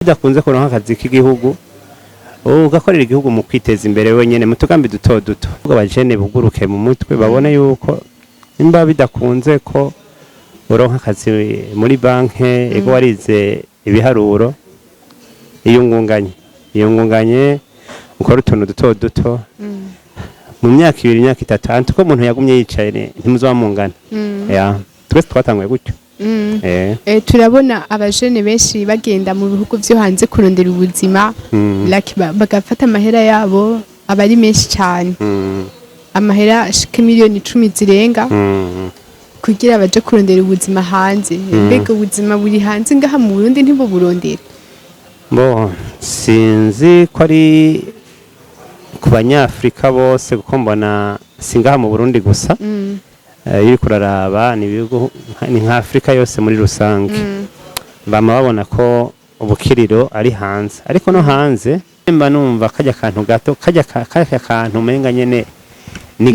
bidakunze kuronka akazi k'igihugu ugakorera igihugu mu kwiteza imbere wenyene mu tugambi duto duto abajene buguruke mu mutwe babone yuko imba bidakunze ko uronka akazi muri banke ego warize ibiharuro iyungunganye ukora utuntu duto duto mu myaka 2 myaka 3 antuko umuntu yagumye yicaye ntimuzamungana twese twatanguye gutyo. Turabona abajene benshi bagenda mu bihugu byo hanze kurondera ubuzima bagafata amahera yabo abari menshi cyane amahera ashika miliyoni 10 zirenga kugira baje kurondera ubuzima hanze. Mbega ubuzima buri hanze ngaha mu Burundi ntibo burondera sinzi ko ari ku banyafrika bose kuko mbona singaha mu Burundi gusa iri kuraraba ni nka Afrika yose muri rusange bama babona ko ubukiriro ari hanze ariko no hanze mba numva kajya kantu gato kajya kantu menga nyene ni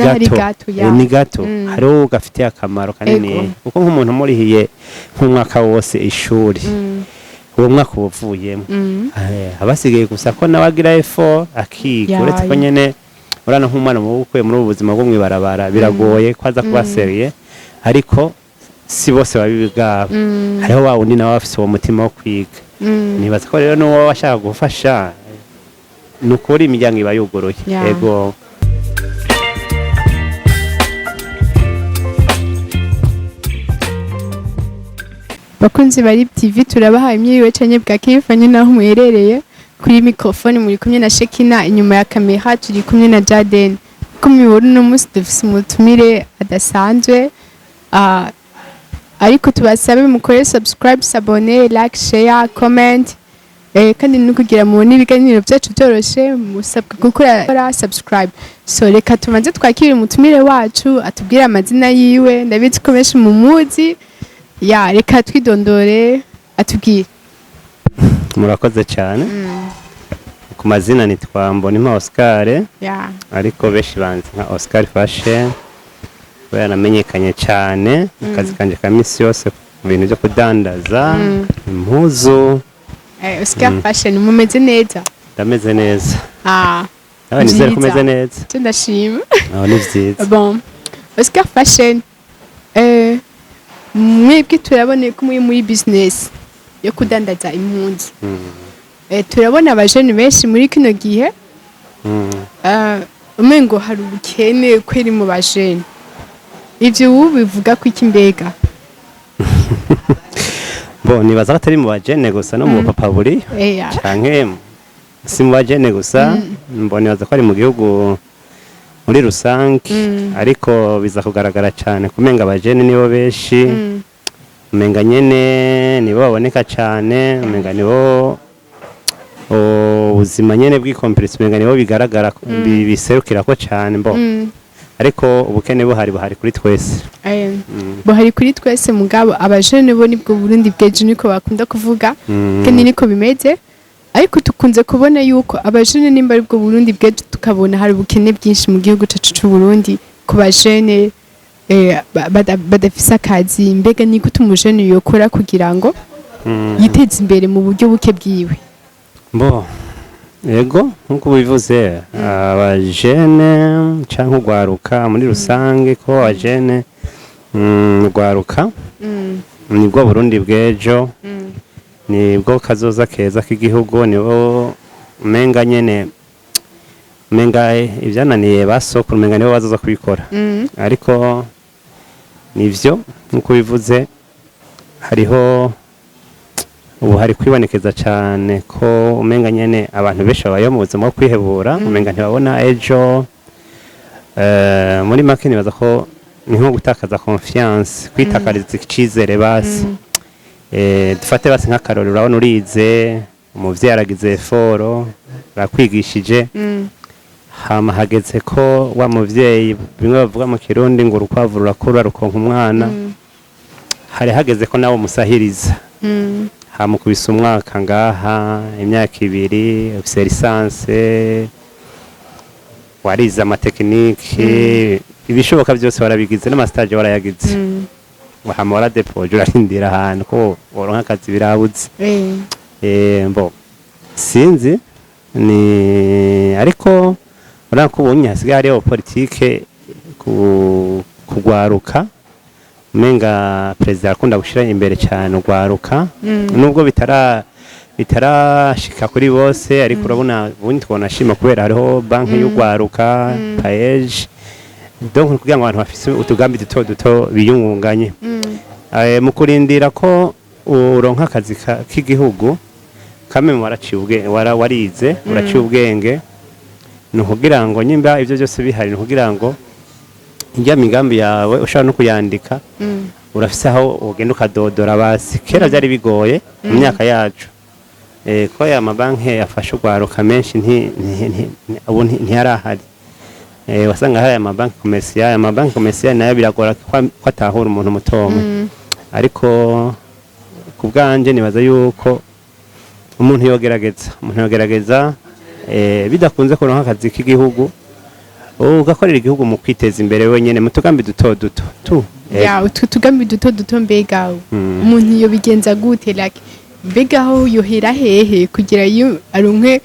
gato hariho gafite akamaro kanini kuko nk'umuntu murihiye nk'umwaka wose ishuri uwo mwaka ubuvuyemo abasigaye gusa ko nabagira effort akiga uretse ko nyene urana nk'umwana mu bukwe muri ubuzima bwo mwibarabara biragoye kwaza kubaseriye ariko si bose babigaba hariho wa undi nawe afise uwo mutima wo kwiga nibaza ko rero n'uwo washaka gufasha nukuri imiryango iba yuguruye yego. Bakunzi bari TV turabahaye imyiwe cyane bwa kifanye naho muherereye kuri microphone muri kumwe na Shekina inyuma ya kamera turi kumwe na Jaden kumibona no musi dufise umutumire adasanzwe ariko tubasabe mukore subscribe s'abonner like share comment kandi no kugira mubone ibiganiro byacu byoroshe musabwe gukora subscribe. So reka tumanze twakire umutumire wacu atubwira amazina yiwe ndabizi ko benshi mu muzi reka twidondore atubwire. Murakoze cyane ku mazina nitwa Mbonyi Oscar ariko benshi banzi nka Oscar Fashion baranamenyekanye cyane akazi kanje ka misi yose mu bintu byo kudandaza impuzu. Oscar Fashion mumeze neza? Ndameze neza. Nawe nizere kumeze neza? Ndashima. Ni vyiza. Bon. Oscar Fashion mwebwe turabone ko muri business yo kudandaza impunzi turabona abajene benshi muri kino gihe umengo hari ubukene kweri mu bajene ivyo bivuga ko iki mbega nibaza ko atari mu bajene gusa no mu papa buri canke si mu bajene gusa nibaza ko ari mu gihugu muri rusange ariko biza kugaragara cyane kumenga abajene nibo benshi umenga nyene nibo baboneka cyane umenga nibo ubuzima nyene bw'ikomplexi umenga nibo bigaragara biserukira ko cyane ariko ubukene buhari kuri twese buhari kuri twese mugabo abajene bo nibwo Burundi bweje niko bakunda kuvuga kandi niko bimeze ariko tukunze kubona yuko abajene nimba aribwo Burundi bweje tukabona hari ubukene bwinshi mu gihugu cyacu cy'u Burundi ku bajene badafisa akazi mbega ni gute umujene yokora kugira ngo yiteze imbere mu buryo buke bwiwe. Yego nkuko bivuze abajene cyangwa ugwaruka muri rusange ko abajene ugwaruka nibwo Burundi bwejo nibwo kazoza keza k'igihugu nibo menga nyene menga ivyananiye basokuru menga nibo bazoza kubikora ariko nivyo nkuko bivuze hariho ubu hari kwibonekeza cyane ko umenga nyene abantu benshi babayo mu buzima bwo kwihebura umenga ntibabona ejo muri make nibaza ko ni nko gutakaza confiance kwitakariza ikizere basi dufate basi nk'akarori urabona urize umuvyeyi aragize effort arakwigishije hama hageze ko wa muvyeyi bimwe bavuga mu Kirundi ngo urukwavu rurakura rukonka umwana hari hageze ko nawe musahiriza hamukubise umwaka ngaha imyaka 2 ufise lisanse warize amatekinike ibishoboka byose warabigize n'amastage warayagize hama waradepoje urarindira ahantu ko woronka akazi birabuze mbo sinzi ni ariko urako ubunye hasigaye hariho politike kugwaruka menga president akunda gushira imbere cyane ugwaruka nubwo bitarashika kuri bose ariko urabona ubundi twona shima kubera hariho banki y'ugwaruka paeje donc kugira ngo abantu bafise utugambi duto biyungunganye mu kurindira ko uronka akazi k'igihugu kame warize uraciye ubwenge no kugira ngo nyimba ivyo byose bihari no kugira ngo njya migambi yawe ushaka no kuyandika urafise aho ugenda ukadodora basi kera byari bigoye mu myaka yacu ko ya mabanki afasha ugwaruka menshi ubu ntiyarahari wasanga hari amabanki commercial nayo biragora ko atahura umuntu mutomwe ariko ku bwanje nibaza yuko umuntu yogerageza bidakunze kuronka akazi k'igihugu ugakorera igihugu mu kwiteza imbere wenyene mu tugambi duto tugambi duto mbega umuntu iyo bigenza gute like mbega aho yohera hehe kugira iyo aronke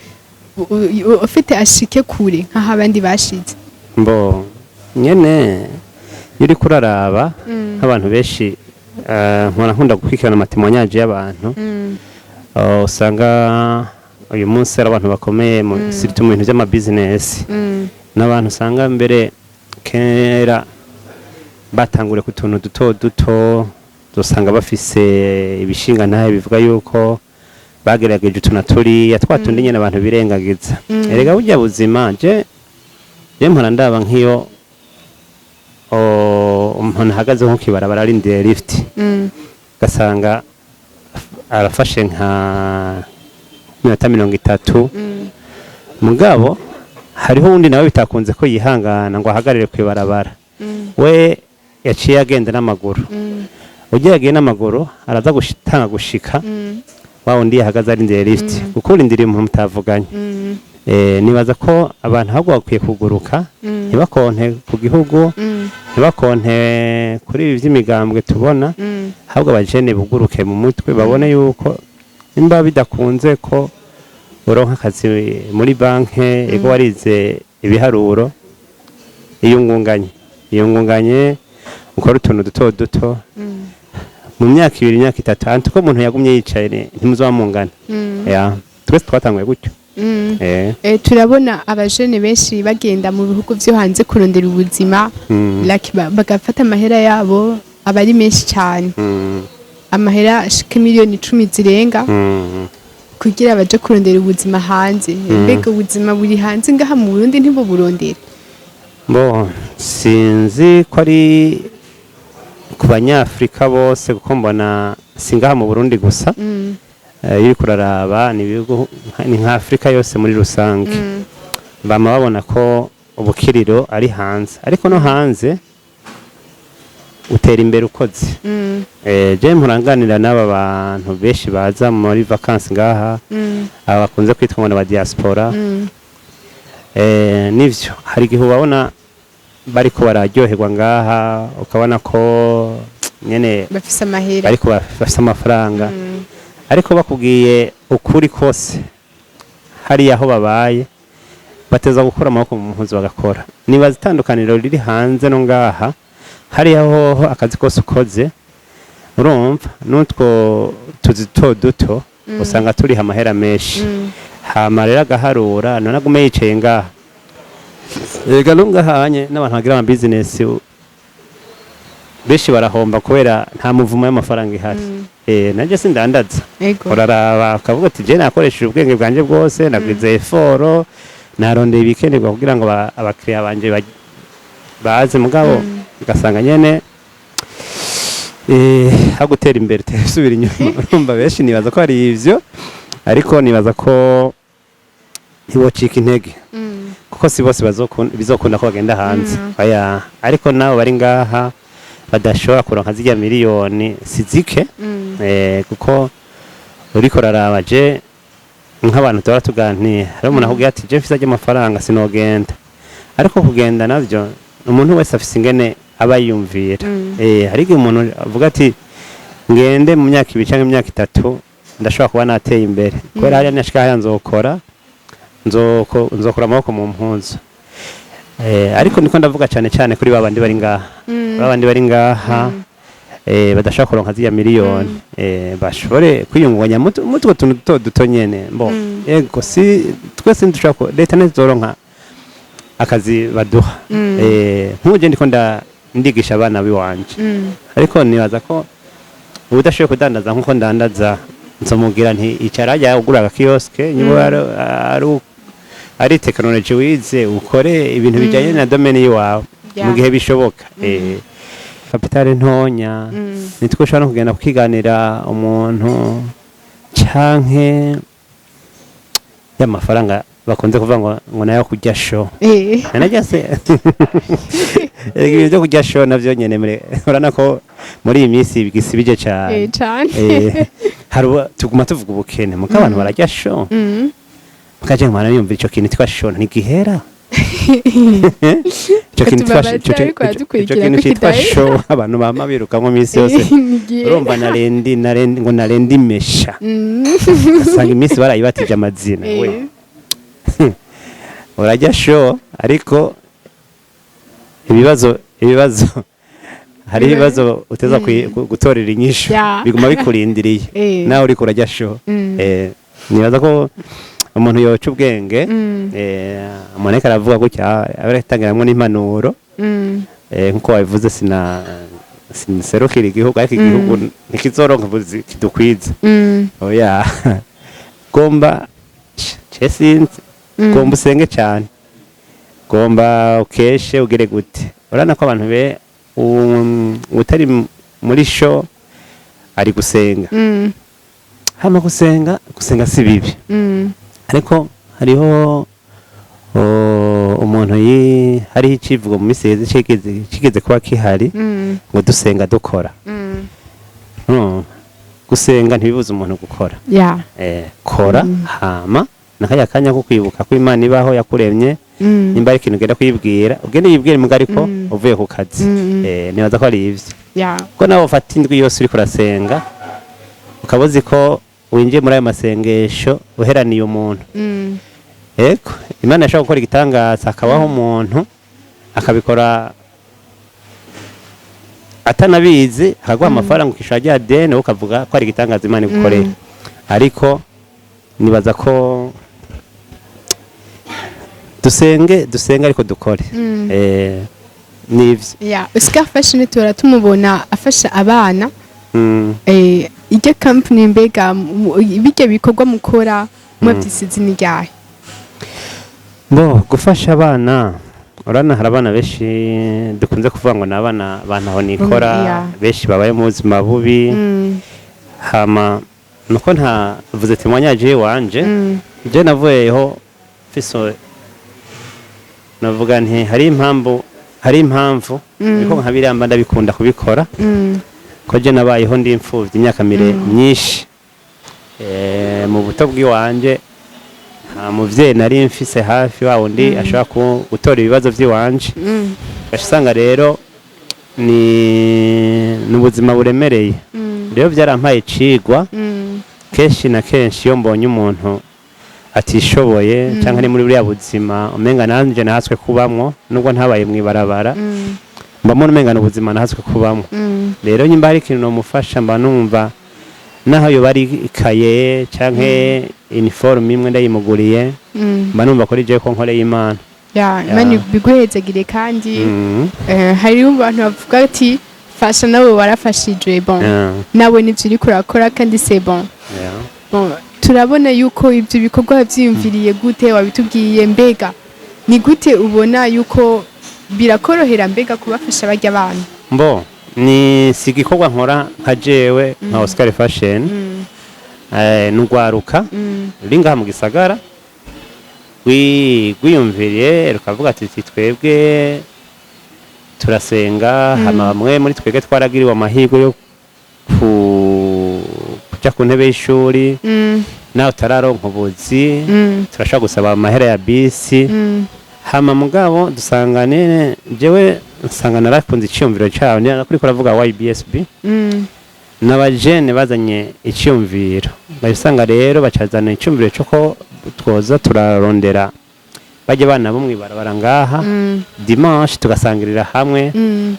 ufite ashike kure nkaho abandi bashize mbo nyene yuri kuraraba nk'abantu benshi nkunda gukwikirana amatemonyage y'abantu usanga uyu munsi ari abantu bakomeye mu bintu by'ama business n'abantu usanga mbere kera batangure ku tuntu duto dusanga bafise ibishinga ntahe bivuga yuko bagerageje utuna turiya twatundi nyene abantu birengagiza erega burya buzima je mpora ndaba nk'iyo umuntu ahagaze nko kibarabara arindiriye lift gasanga arafashe nka 30 mugabo hariho undi nawe bitakunze ko yihangana ngo ahagarire kwibarabara we yaciye agenda n'amaguru ugiye n'amaguru araza gushitanga gushika wa undi yahagaze arindiriye lift kuko urindiriye umuntu mutavuganye nibaza ko abantu ahubwo bakwiye kuguruka ntibakonte ku gihugu ntibakonte kuri ibi by'imigambwe tubona ahubwo abajene buguruke mu mutwe babone yuko nimba bidakunze ko uronka akazi muri banki ego warize ibiharuro iyungunganye ukora utuntu duto mu myaka 2 imyaka 3 antuko umuntu yagumye yicaye ntimuzamungana twese twatanguye gutyo turabona abajene benshi bagenda mu bihugu byo hanze kurondera ubuzima like bagafata amahera yabo abari menshi cyane amahera ashika miliyoni 10 zirenga kugira baje kurondera ubuzima hanze mbega ubuzima buri hanze ngaha mu Burundi ntibo burondera bo sinzi ko ari ku banyafrika bose kuko mbona singaha mu Burundi gusa iri kuraraba ni nka Afrika yose muri rusange bama babona ko ubukiriro ari hanze ariko no hanze utera imbere ukoze je muranganira n'aba bantu benshi baza muri vacances ngaha abakunze kwitwa ngo ba diaspora nivyo hari gihe ubabona bariko bararyoherwa ngaha ukabona ko nyene bafise amahera bariko bafise amafaranga ariko bakubwiye ukuri kose hari aho babaye bateza gukora amaboko mu mpuzu bagakora nibaza itandukaniro riri hanze no ngaha hari aho akazi kose ukoze urumva n'utwo tuzito duto usanga turi amahera menshi hama rero agaharura none agume yicaye ngaha ega ngahanye n'abantu bagira ama business beshi barahomba kubera nta muvumo y'amafaranga ihari nanje sindandaza uraraba akavuga ati je nakoresheje ubwenge bwanje bwose nagwize effort narondeye ibikenerwa kugira ngo abakiriya banje baze mugabo ugasanga nyene hagutera imbere tesubira inyuma urumva beshi nibaza ko ari ivyo ariko nibaza ko ntiwocika intege kuko si bose bizokunda ko bagenda hanze aya ariko nabo bari ngaha badashobora kuronka zirya miliyoni sizike kuko uriko raraba je nk'abantu tora tuganira hari umuntu akubwira ati je mfise amafaranga sinogenda ariko kugenda navyo umuntu wese afise ingene aba yumvira hari igihe umuntu avuga ati ngende mu myaka 2 cyangwa imyaka 3 ndashobora kuba nateye imbere kubera hariya nashika haya nzokora amaboko mu mpunzu ariko niko ndavuga cyane cyane kuri babandi bari ngaha badashaka kuronka ziriya miliyoni bashobore kwiyungunganya mutwo tuntu duto nyene yego si twese ndushaka leta ntizoronka akazi baduha nk'uje ndiko ndigisha abana biwanje ariko nibaza ko ubudashoboye kudandaza nk'uko ndandaza nzomubwira nti icara ajya ugura agakioske niba ari tekinoloji wize ukore ibintu bijyanye na domeni y'iwawe mu gihe bishoboka kapitale ntonya nitwo ushobora no kugenda kukiganira umuntu canke y'amafaranga bakunze kuvuga ngo nayo kujya show nanajya se ibintu byo kujya show navyo nyene urana ko muri iyi minsi bigisibije cyane tuguma tuvuga ubukene muko abantu barajya show mukaje mwana yumva ico kintu twa show ntigihera ico kintu cyitwa show abantu bama biruka mu minsi yose urumva narendi mesha usanga iminsi barayibatije amazina we urajya show ariko ibibazo hari ibibazo uteza gutorera inyishu biguma bikurindiriye nawe uriko urajya show nibaza ko umuntu yoca ubwenge umuntu aravuga gutya abatangiramwo n'impanuro nkuko wabivuze sinaserukira igihugu ariko igihugu ntikizoronka kidukwiza oya gomba cesinze gomba usenge cyane gomba ukeshe ugere gute urana ko abantu utari muri show ari gusenga hama gusenga si bibi ariko hariho umuntu hariho icivugo mu misezi kigeze kuba kihari ngo dusenga dukora gusenga ntibibuza umuntu gukora kora hama nakaya kanya ko kwibuka ko Imana ibaho yakuremye nimba ari ikintu ugenda kwibwira ugende yibwire muga ariko uvuye ku kazi nibaza ko ari ivyo ko nawe ufata indwi yose uri kurasenga ukabozi ko winjiye muri ayo masengesho uheraniye umuntu eko Imana yashaka gukora igitangaza akabaho umuntu akabikora atanabizi akaguha amafaranga ukishura rya deni ukavuga ko ari igitangaza Imana igukoreye ariko nibaza ko dusenge ariko dukore nivyo Oscar Fashion tura tumubona afasha abana ijya company mbega ibijye bikorwa mukora mwabyisize n'iryahe gufasha abana urana hari abana benshi dukunze kuvuga ngo nabana bantaho nikora benshi babaye mu buzima bubi hama nuko ntavuze témoignage wanje je navuyeho fiso navuga nti hari impamvu niko nkabiramba ndabikunda kubikora ko je nabayeho ndi imfuvyi imyaka myinshi mu buto bw'iwanje nta muvyeyi nari mfise hafi wa undi ashobora gutora ibibazo by'iwanje gasanga rero ni ubuzima buremereye rero byarampaye cigwa kenshi na kenshi iyo mbonye umuntu atishoboye cyangwa ari muri buriya buzima umenga nanje nahatswe kubamwo nubwo ntabaye mwibarabara mbamo umenga n'ubuzima nahatswe kubamwo rero nyimba hari ikintu nomufasha mba numva naho yo bari ikaye canke uniforme imwe ndayimuguriye mba numva ko rije ko nkoreye Imana Imana biguhezagire kandi hari abantu bavuga ati fasha nawe warafashije nawe nivyo uri kurakora kandi c'est bon turabona yuko ibyo bikorwa byiyumviriye gute wabitubwiye mbega ni gute ubona yuko birakorohera mbega kubafasha bajya abana ni sigikorwa nkora nka jewe nka Oscar Fashion n'ugwaruka ringa mu gisagara gwiyumviriye rukavuga ati twebwe turasenga hama bamwe muri twebwe twaragiriwe amahirwe yo kuja ku ntebe y'ishuri nawe utararonka ubuzi turashaka gusaba amahera ya bisi hama mugabo dusangane jewe nsanga narakunze iciyumviro cyawe kuri kuravuga YBSB n'abajene bazanye icyumviro bayisanga rero bacazana icyumviro cyo ko twoza turarondera bajye bana bo mwibarabara ngaha dimanche tugasangirira hamwe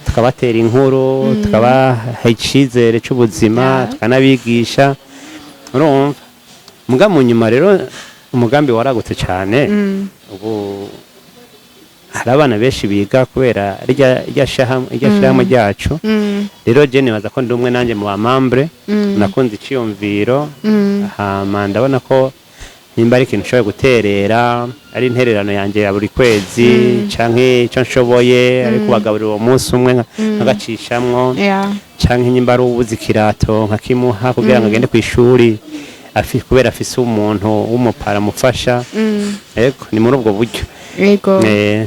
tukabatera inkuru tukabaha icyizere cy'ubuzima tukanabigisha urumva muga mu nyuma rero umugambi waragutse cyane ubu hari abana benshi biga kubera irya shirahamwe ryacu rero je nibaza ko ndi umwe nanjye mu bamambre nakunze icyumviro hama ndabona ko nimba ari ikintu nshoboye guterera ari intererano yanjye ya buri kwezi canke icyo nshoboye ari kubagaburira uwo munsi umwe nkagacishamwo canke nimba ari ubuzi kirato nkakimuha kugira ngo agende ku ishuri kubera afise umuntu w'umupara mufasha ego ni muri ubwo buryo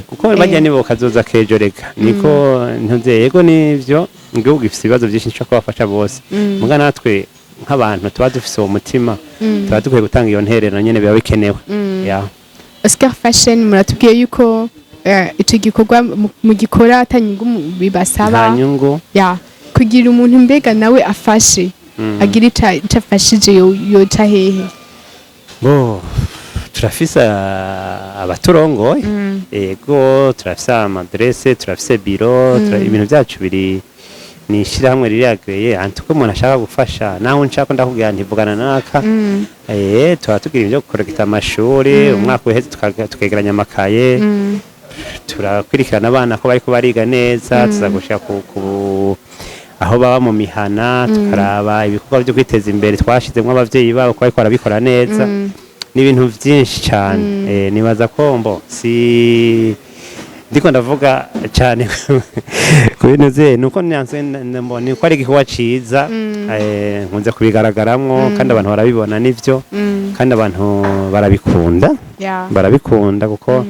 kuko bajya nibo kazoza kejo reka niko ntuze yego nivyo igihugu gifise ibibazo byinshi cyo kubafasha bose muga natwe nk'abantu tuba dufise uwo mutima tuba dukwiye gutanga iyo ntererano nyene biba bikenewe Oscar Fashion muratubwiye yuko icyo gikorwa mu gikora atanyungu bibasaba nyungu kugira umuntu mbega nawe afashe agira icyo afashije yoca hehe turafise abaturongoye ego turafise amadresse turafise biro ibintu byacu biri ni ishyirahamwe ririyagreye antuko umuntu ashaka gufasha naho nshaka ndakubwira ntivugana naka tuba tugira ibyo gukorekita amashuri umwaka uheze tukegeranya amakaye turakurikirana abana ko bariko bariga neza tuzagushika ku aho baba mu mihana tukaraba ibikorwa byo kwiteza imbere twashizemo abavyeyi babo ko bariko barabikora neza n'ibintu byinshi cyane nibaza ko si ndiko ndavuga cyane ku bintu ze nuko mbona ko ari igikorwa ciza nkunze kubigaragaramwo kandi abantu barabibona nivyo kandi abantu barabikunda kuko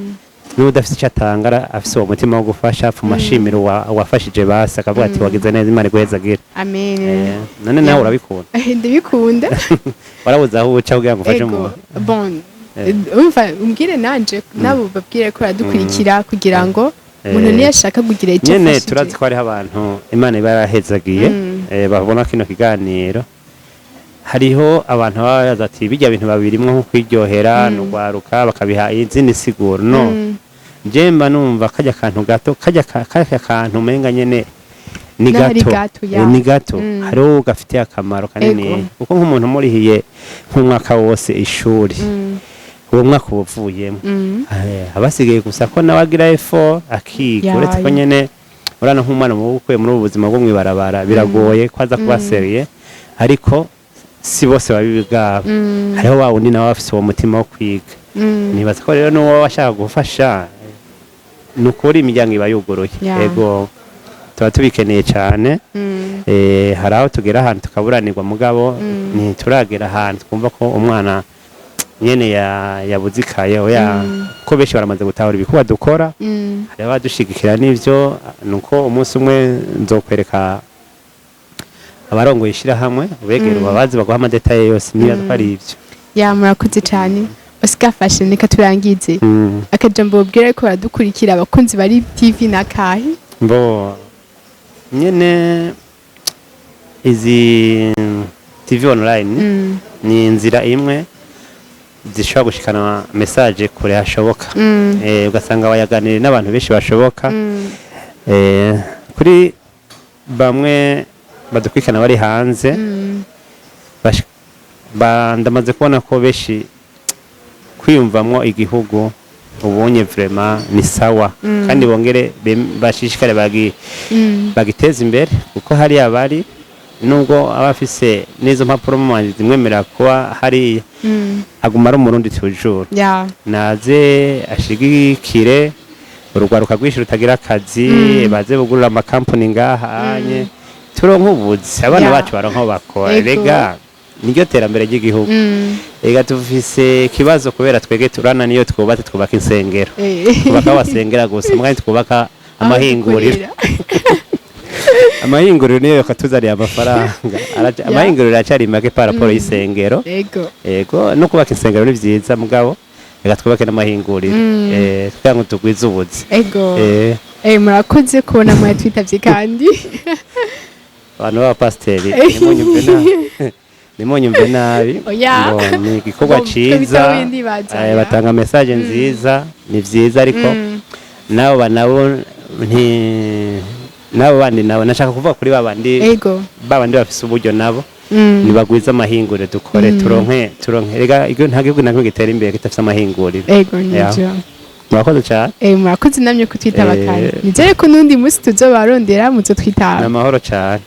niba udafite icyo atanga afise uwo mutima wo gufasha apfa umashimira uwafashije basi akavuga ati wagize neza imana iguhezagire amen none nawe urabikunda ndabikunda warabuze aho uca kugira ngo ufashe umuntu umva umbwire nanje nabo babwire ko aradukurikira kugira ngo umuntu niyo ashaka kugira icyo nyene turazi ko hariho abantu imana iba yarahezagiye babona kino kiganiro hariho abantu baba baza ati bijya bintu babirimwo nko kwiryohera no gwaruka bakabiha izindi siguro no jemba numva kajya kantu gato kajya kantu menga nyene ni gato hariho gafite akamaro kanini kuko nk'umuntu murihiye nk'umwaka wose ishuri uwo mwaka ubuvuyemo abasigaye gusa ko nawe agira efo akiga uretse ko nyene urana nk'umwana mu bukwe muri ubu buzima bwo mwibarabara biragoye kwaza kuba seriye ariko si bose babibigaba hariho wa wundi nawe afise uwo mutima wo kwiga nibaza ko rero n'uwo washaka gufasha ni ukuri imiryango iba yuguruye yego tuba tubikeneye cyane hari aho tugera ahantu tukaburanirwa mugabo ntituragera ahantu twumva ko umwana nyene yabuzikaye ko benshi baramaze gutahura ibikorwa dukora hari abadushigikira n'ivyo nuko umunsi umwe nzokwereka abarongoye ishyirahamwe ubegera ubabazi baguha amadetaye yose niba ari ibyo murakoze cyane Oscar Fashion reka turangize akajambo babwira ko baradukurikira abakunzi bari TV na kahi nyene izi TV online ni inzira imwe zishobora gushikana message kure hashoboka ugasanga wayaganira n'abantu benshi bashoboka kuri bamwe badukwikana bari hanze ndamaze kubona ko benshi kwiyumvamwo igihugu ubonye vraiment ni sawa kandi bongere bashishikare bagiteza imbere kuko hari abari nubwo abafise n'izo mpapuro mu manzi zimwemera kuba hari aguma ari umurundi toujours naze ashigikire urugwaruka rwinshi rutagira akazi baze bugurura amakampani ngaha anye turonka ubuzi abana bacu baronka bakora rega niryo terambere ry'igihugu rega tufise kibazo kubera twege turana niyo twubaka insengero twubaka abasengera gusa mwanya twubaka amahinguriro amahinguriro niyo yakatuzariye amafaranga amahinguriro acari make par rapport y'isengero yego no kubaka insengero ni vyiza mugabo rega twubake n'amahinguriro kugira ngo tugwize ubuzi murakoze kubona mwatwitavye kandi abantu b'abapasiteri nimunyumve nabi Oya. ngo ni igikorwa Ngo ciza kabisa windi bazana. batanga message nziza ni vyiza ariko nabo nabo bandi nabo nashaka kuvuga kuri babandi Ego. bafise uburyo nabo nibagwiza amahinguriro dukore turonke rega nta gihugu nakimwe gitera imbere kitafise amahinguriro. Ego nivyo. Murakoze cyane. Murakoze namye kutwitaba kandi nizere ko n'undi munsi tuzobarondera muzotwitaba. Namahoro cyane.